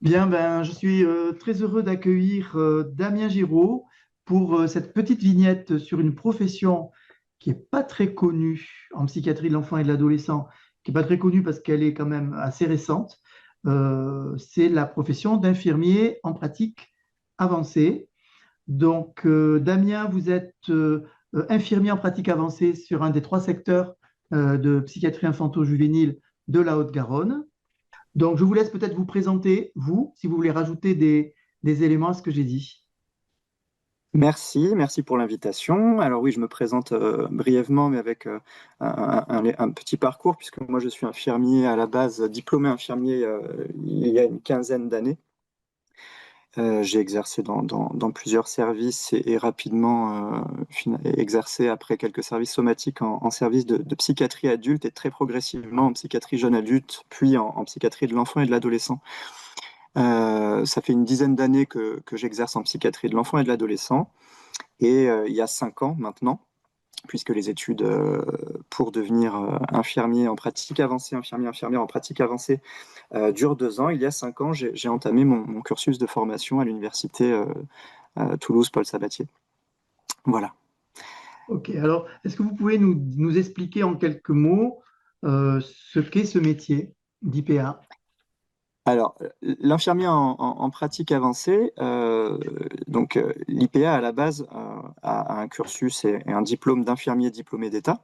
Bien, ben, je suis très heureux d'accueillir Damien Giraud pour cette petite vignette sur une profession qui n'est pas très connue en psychiatrie de l'enfant et de l'adolescent, qui n'est pas très connue parce qu'elle est quand même assez récente. C'est la profession d'infirmier en pratique avancée. Donc, Damien, vous êtes infirmier en pratique avancée sur un des trois secteurs de psychiatrie infanto-juvénile de la Haute-Garonne. Donc, je vous laisse peut-être vous présenter, vous, si vous voulez rajouter des éléments à ce que j'ai dit. Merci pour l'invitation. Alors oui, je me présente brièvement, mais avec un petit parcours, puisque moi je suis infirmier à la base, diplômé infirmier il y a une quinzaine d'années. J'ai exercé dans plusieurs services et rapidement exercé après quelques services somatiques en service de psychiatrie adulte et très progressivement en psychiatrie jeune adulte, puis en psychiatrie de l'enfant et de l'adolescent. Ça fait une dizaine d'années que j'exerce en psychiatrie de l'enfant et de l'adolescent. Et il y a 5 ans maintenant, puisque les études pour devenir infirmier en pratique avancée, infirmière en pratique avancée, durent 2 ans. Il y a 5 ans, j'ai entamé mon cursus de formation à l'université Toulouse Paul Sabatier. Voilà. Ok, alors est-ce que vous pouvez nous expliquer en quelques mots ce qu'est ce métier d'IPA? Alors, l'infirmier en pratique avancée, l'IPA à la base a un cursus et un diplôme d'infirmier diplômé d'État.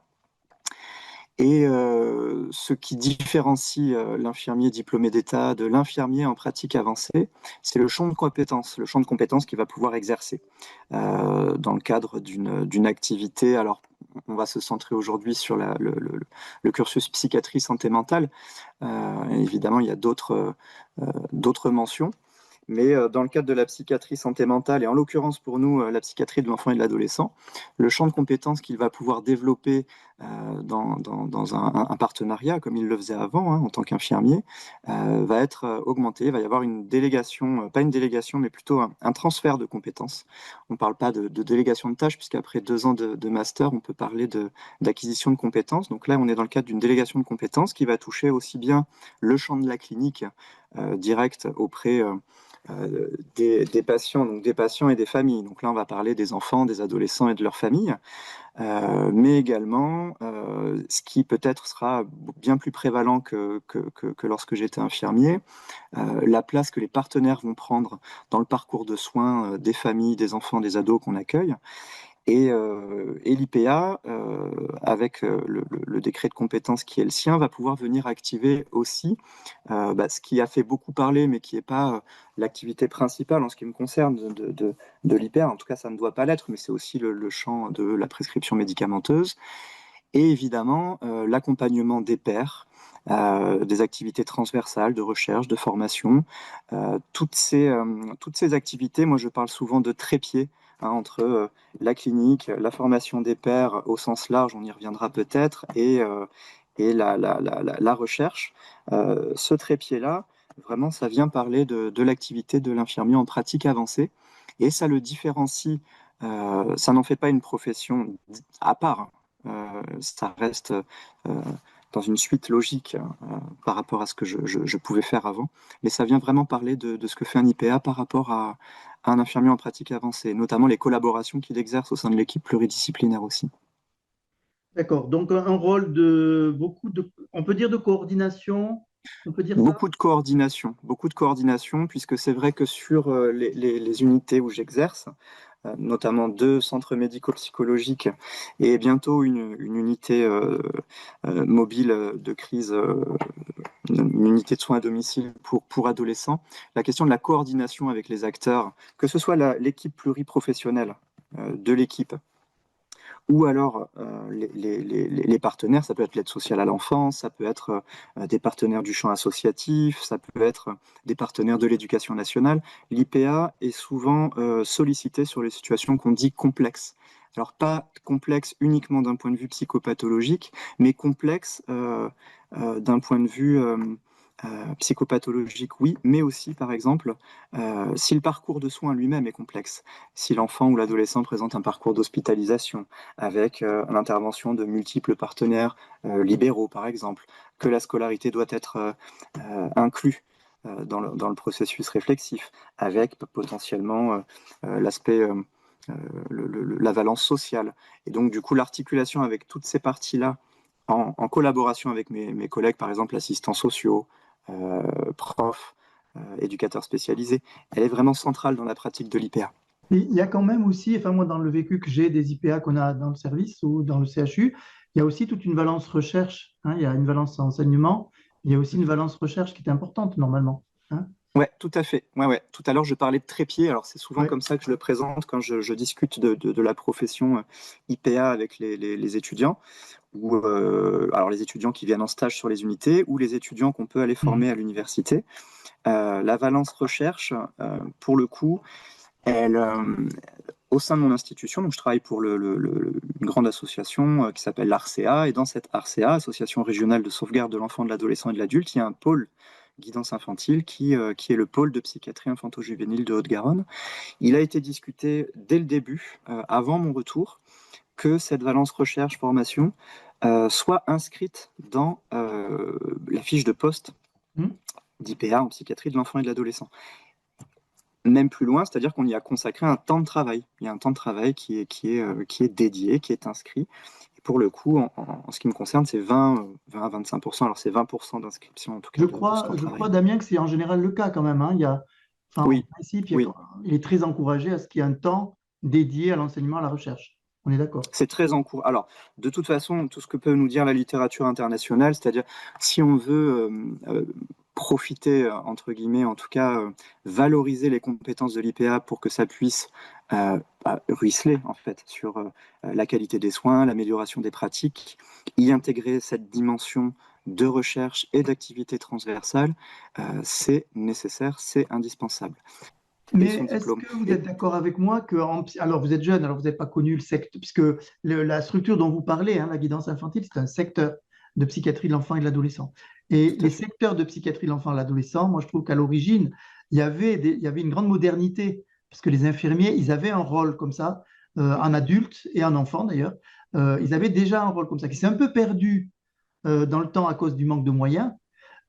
Et ce qui différencie l'infirmier diplômé d'État de l'infirmier en pratique avancée, c'est le champ de compétences qu'il va pouvoir exercer dans le cadre d'une activité. Alors, on va se centrer aujourd'hui sur le cursus psychiatrie santé mentale. Évidemment, il y a d'autres mentions. Mais dans le cadre de la psychiatrie santé mentale, et en l'occurrence pour nous, la psychiatrie de l'enfant et de l'adolescent, le champ de compétences qu'il va pouvoir développer dans un partenariat, comme il le faisait avant, hein, en tant qu'infirmier, va être augmenté. Il va y avoir une délégation, pas une délégation, mais plutôt un transfert de compétences. On ne parle pas de délégation de tâches, puisqu'après 2 ans de master, on peut parler d'acquisition de compétences. Donc là, on est dans le cadre d'une délégation de compétences qui va toucher aussi bien le champ de la clinique direct auprès des patients, donc des patients et des familles. Donc là, on va parler des enfants, des adolescents et de leurs familles, mais également, ce qui peut-être sera bien plus prévalent que lorsque j'étais infirmier, la place que les partenaires vont prendre dans le parcours de soins des familles, des enfants, des ados qu'on accueille. Et l'IPA, avec le décret de compétence qui est le sien, va pouvoir venir activer aussi ce qui a fait beaucoup parler, mais qui n'est pas l'activité principale en ce qui me concerne de l'IPA. En tout cas, ça ne doit pas l'être, mais c'est aussi le champ de la prescription médicamenteuse. Et évidemment, l'accompagnement des pairs, des activités transversales de recherche, de formation, toutes ces activités, moi je parle souvent de trépied, hein, entre la clinique, la formation des pairs au sens large, on y reviendra peut-être, et la recherche. Ce trépied-là, vraiment, ça vient parler de l'activité de l'infirmier en pratique avancée, et ça le différencie, ça n'en fait pas une profession à part. Ça reste dans une suite logique par rapport à ce que je pouvais faire avant. Mais ça vient vraiment parler de ce que fait un IPA par rapport à un infirmier en pratique avancée, notamment les collaborations qu'il exerce au sein de l'équipe pluridisciplinaire aussi. D'accord, donc un rôle on peut dire de coordination, on peut dire ça? Beaucoup de coordination, puisque c'est vrai que sur les unités où j'exerce, notamment 2 centres médico-psychologiques et bientôt une unité mobile de crise, une unité de soins à domicile pour adolescents, la question de la coordination avec les acteurs, que ce soit l'équipe pluriprofessionnelle de l'équipe, ou alors les partenaires, ça peut être l'aide sociale à l'enfance, ça peut être des partenaires du champ associatif, ça peut être des partenaires de l'éducation nationale. L'IPA est souvent sollicité sur les situations qu'on dit complexes. Alors pas complexe uniquement d'un point de vue psychopathologique, mais complexe d'un point de vue psychopathologique, oui, mais aussi, par exemple, si le parcours de soins lui-même est complexe, si l'enfant ou l'adolescent présente un parcours d'hospitalisation, avec l'intervention de multiples partenaires libéraux, par exemple, que la scolarité doit être inclue, dans le processus réflexif, avec potentiellement l'aspect, la valence sociale. Et donc, du coup, l'articulation avec toutes ces parties-là, en collaboration avec mes collègues, par exemple, assistants sociaux, profs, éducateurs spécialisés, elle est vraiment centrale dans la pratique de l'IPA. Et il y a quand même aussi, enfin moi dans le vécu que j'ai des IPA qu'on a dans le service ou dans le CHU, il y a aussi toute une valence recherche, hein. Il y a une valence enseignement, il y a aussi une valence recherche qui est importante normalement, hein. Ouais, tout à fait. Ouais, ouais. Tout à l'heure, je parlais de trépied. Alors, c'est souvent Ouais. comme ça que je le présente quand je discute de la profession IPA avec les étudiants, ou alors les étudiants qui viennent en stage sur les unités, ou les étudiants qu'on peut aller Mhm. former à l'université. La valence recherche, pour le coup, elle, au sein de mon institution, donc je travaille pour une grande association qui s'appelle l'ARCEA, et dans cette ARCEA, Association régionale de sauvegarde de l'enfant, de l'adolescent et de l'adulte, il y a un pôle guidance infantile qui est le pôle de psychiatrie infanto-juvénile de Haute-Garonne. Il a été discuté dès le début, avant mon retour, que cette valence recherche-formation soit inscrite dans la fiche de poste Mhm. d'IPA en psychiatrie de l'enfant et de l'adolescent. Même plus loin, c'est-à-dire qu'on y a consacré un temps de travail. Il y a un temps de travail qui est dédié, qui est inscrit. Et pour le coup, en ce qui me concerne, c'est 20 à 25%. Alors c'est 20% d'inscription en tout cas de ce temps de Je crois, travail. Damien, que c'est en général le cas quand même, hein. Il y a, enfin, en Oui, principe, oui, il est très encouragé à ce qu'il y ait un temps dédié à l'enseignement, à la recherche. On est d'accord. c'est très encourageant. Alors, de toute façon, tout ce que peut nous dire la littérature internationale, c'est-à-dire si on veut profiter, entre guillemets, en tout cas, valoriser les compétences de l'IPA pour que ça puisse ruisseler, en fait, sur la qualité des soins, l'amélioration des pratiques, y intégrer cette dimension de recherche et d'activité transversale, c'est nécessaire, c'est indispensable. Et Mais son est-ce diplôme. que vous Et êtes d'accord avec moi que, alors vous êtes jeune, alors vous n'avez pas connu le secteur, puisque la structure dont vous parlez, hein, la guidance infantile, c'est un secteur de psychiatrie de l'enfant et de l'adolescent. Et tout à les fait. secteurs de psychiatrie de l'enfant et de l'adolescent, moi je trouve qu'à l'origine, il y avait une grande modernité, parce que les infirmiers, ils avaient un rôle comme ça, en adulte et en enfant d'ailleurs. Ils avaient déjà un rôle comme ça, qui s'est un peu perdu dans le temps à cause du manque de moyens,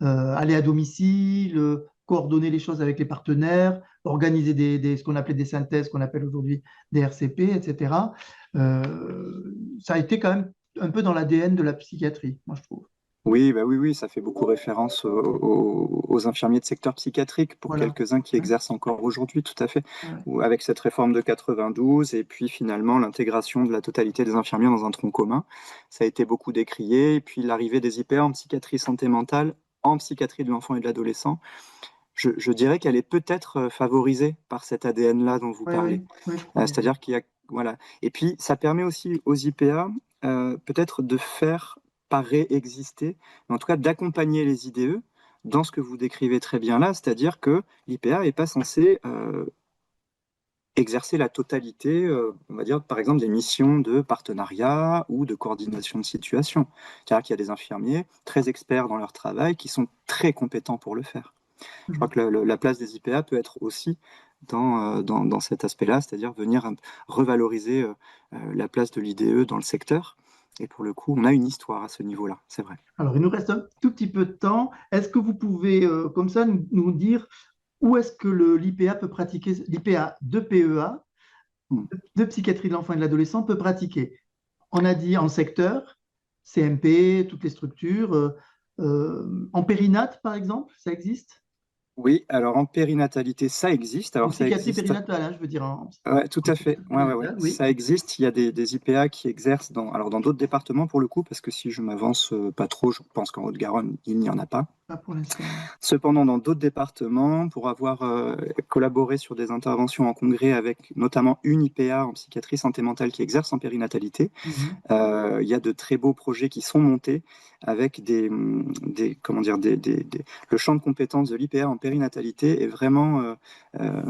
aller à domicile, coordonner les choses avec les partenaires, organiser ce qu'on appelait des synthèses, qu'on appelle aujourd'hui des RCP, etc. Ça a été quand même un peu dans l'ADN de la psychiatrie, moi je trouve. Oui, bah oui, oui, ça fait beaucoup référence aux infirmiers de secteur psychiatrique, pour Voilà. quelques-uns qui Ouais, exercent encore aujourd'hui, tout à fait. ouais. Ou avec cette réforme de 92, et puis finalement l'intégration de la totalité des infirmiers dans un tronc commun, ça a été beaucoup décrié. Et puis l'arrivée des IPA en psychiatrie santé mentale, en psychiatrie de l'enfant et de l'adolescent, je dirais qu'elle est peut-être favorisée par cet ADN-là dont vous Oui, parlez. oui, oui, je crois bien. C'est-à-dire qu'il y a, voilà. Et puis, ça permet aussi aux IPA peut-être de faire pas réexister, mais en tout cas d'accompagner les IDE dans ce que vous décrivez très bien là, c'est-à-dire que l'IPA n'est pas censé exercer la totalité, on va dire par exemple des missions de partenariat ou de coordination de situation. C'est-à-dire qu'il y a des infirmiers très experts dans leur travail qui sont très compétents pour le faire. Je crois Mhm. que la place des IPA peut être aussi dans cet aspect-là, c'est-à-dire venir revaloriser la place de l'IDE dans le secteur. Et pour le coup, on a une histoire à ce niveau-là, c'est vrai. Alors, il nous reste un tout petit peu de temps. Est-ce que vous pouvez, comme ça, nous dire où est-ce que l'IPA peut pratiquer, l'IPA de PEA, Hmm. de psychiatrie de l'enfant et de l'adolescent, peut pratiquer? On a dit en secteur, CMP, toutes les structures. En périnate, par exemple, ça existe? Oui, alors en périnatalité, ça existe. En Alors ça psychiatrie existe. périnatale, hein, je veux dire, Ouais, tout en à fait. psychiatrie Ouais, ouais, ouais. périnatale, oui. Ça existe. Il y a des IPA qui exercent alors dans d'autres départements pour le coup, parce que si je m'avance pas trop, je pense qu'en Haute-Garonne, il n'y en a pas. Pas pour l'instant. Cependant, dans d'autres départements, pour avoir collaboré sur des interventions en congrès avec notamment une IPA en psychiatrie santé mentale qui exerce en périnatalité, Mhm. il y a de très beaux projets qui sont montés avec comment dire, le champ de compétences de l'IPA en périnatalité est vraiment euh,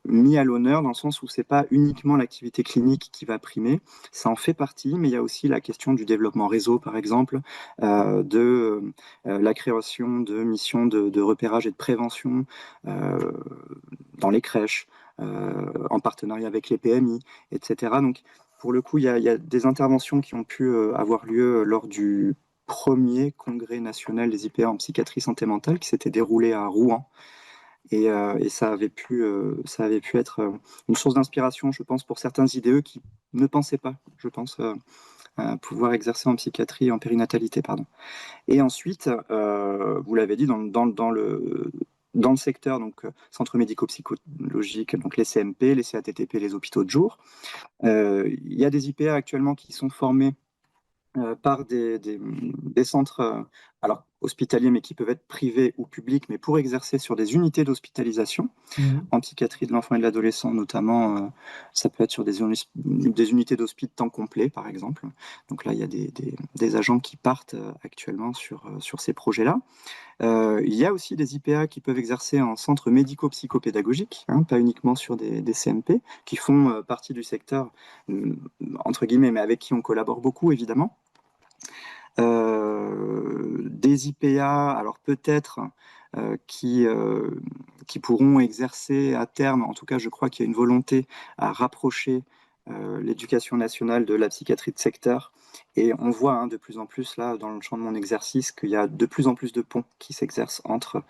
mis à l'honneur dans le sens où c'est pas uniquement l'activité clinique qui va primer, ça en fait partie, mais il y a aussi la question du développement réseau, par exemple, de la création de missions de repérage et de prévention euh, dans les crèches, en partenariat avec les PMI, etc. Donc, pour le coup, il y a des interventions qui ont pu avoir lieu lors du premier congrès national des IPA en psychiatrie santé mentale qui s'était déroulé à Rouen. Et ça avait pu être une source d'inspiration, je pense, pour certains IDE qui ne pensaient pas, je pense, pouvoir exercer en psychiatrie et en périnatalité, pardon. Et ensuite, vous l'avez dit, dans le secteur, donc centres médico-psychologiques, donc les CMP, les CATTP, les hôpitaux de jour, il y a des IPA actuellement qui sont formés par des centres alors hospitaliers, mais qui peuvent être privés ou publics, mais pour exercer sur des unités d'hospitalisation Mhm. en psychiatrie de l'enfant et de l'adolescent, notamment, ça peut être sur des unités d'hospice temps complet, par exemple. Donc là, il y a des agents qui partent actuellement sur ces projets-là. Il y a aussi des IPA qui peuvent exercer en centre médico-psychopédagogique, hein, pas uniquement sur des CMP, qui font partie du secteur, entre guillemets, mais avec qui on collabore beaucoup, évidemment. Des IPA, alors peut-être qui pourront exercer à terme, en tout cas je crois qu'il y a une volonté à rapprocher l'éducation nationale de la psychiatrie de secteur. Et on voit de plus en plus là dans le champ de mon exercice qu'il y a de plus en plus de ponts qui s'exercent entre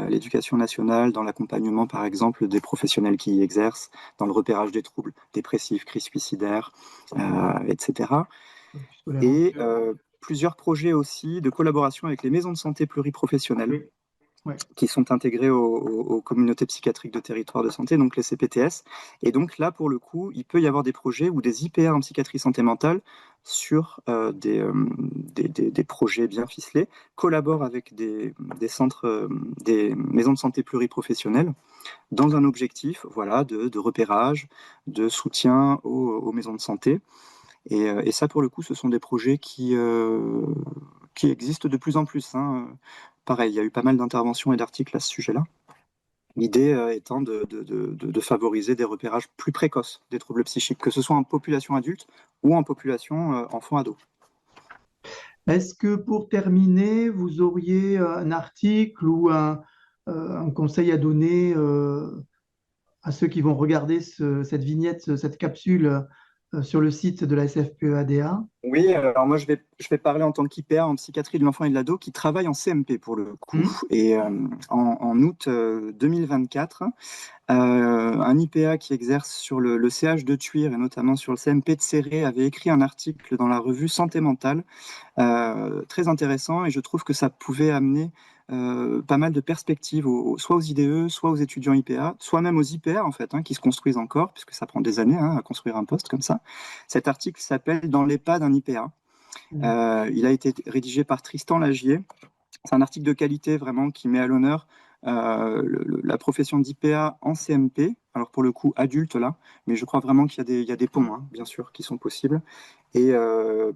l'éducation nationale, dans l'accompagnement par exemple des professionnels qui y exercent, dans le repérage des troubles dépressifs, crises suicidaires, etc. Et plusieurs projets aussi de collaboration avec les maisons de santé pluriprofessionnelles Oui. Ouais. qui sont intégrées aux communautés psychiatriques de territoire de santé, donc les CPTS. Et donc là, pour le coup, il peut y avoir des projets ou des IPA en psychiatrie santé mentale sur des projets bien ficelés, collaborent avec des centres, des maisons de santé pluriprofessionnelles dans un objectif voilà, de repérage, de soutien aux maisons de santé. Et ça, pour le coup, ce sont des projets qui existent de plus en plus, hein. Pareil, il y a eu pas mal d'interventions et d'articles à ce sujet-là. L'idée étant de favoriser des repérages plus précoces des troubles psychiques, que ce soit en population adulte ou en population enfant-ado. Est-ce que pour terminer, vous auriez un article ou un conseil à donner à ceux qui vont regarder cette vignette, cette capsule sur le site de la SFPE-ADA? Oui, alors moi je vais parler en tant qu'IPA en psychiatrie de l'enfant et de l'ado qui travaille en CMP pour le coup. Hmm. Et en août 2024, un IPA qui exerce sur le CH de Tuire et notamment sur le CMP de Céré avait écrit un article dans la revue Santé mentale, très intéressant, et je trouve que ça pouvait amener pas mal de perspectives soit aux IDE, soit aux étudiants IPA, soit même aux IPA en fait, hein, qui se construisent encore, puisque ça prend des années à construire un poste comme ça. Cet article s'appelle Dans les pas d'un IPA. Hmm. Il a été rédigé par Tristan Lagier. C'est un article de qualité vraiment qui met à l'honneur la profession d'IPA en CMP, alors pour le coup adulte là, mais je crois vraiment qu'il y a des ponts, hein, bien sûr, qui sont possibles, et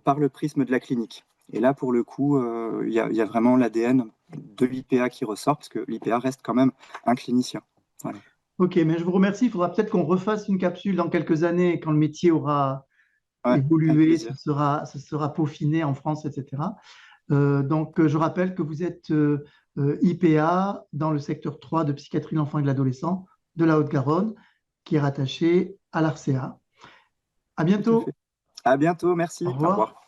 par le prisme de la clinique. Et là, pour le coup, il y a vraiment l'ADN de l'IPA qui ressort, parce que l'IPA reste quand même un clinicien. Voilà. Ok, mais je vous remercie. Il faudra peut-être qu'on refasse une capsule dans quelques années quand le métier aura Ouais, avec évolué, plaisir. se sera peaufiné en France, etc. Donc, je rappelle que vous êtes IPA dans le secteur 3 de psychiatrie de l'enfant et de l'adolescent de la Haute-Garonne, qui est rattaché à l'ARCEA. À Tout à fait. bientôt. À bientôt, Au merci. Au revoir. revoir.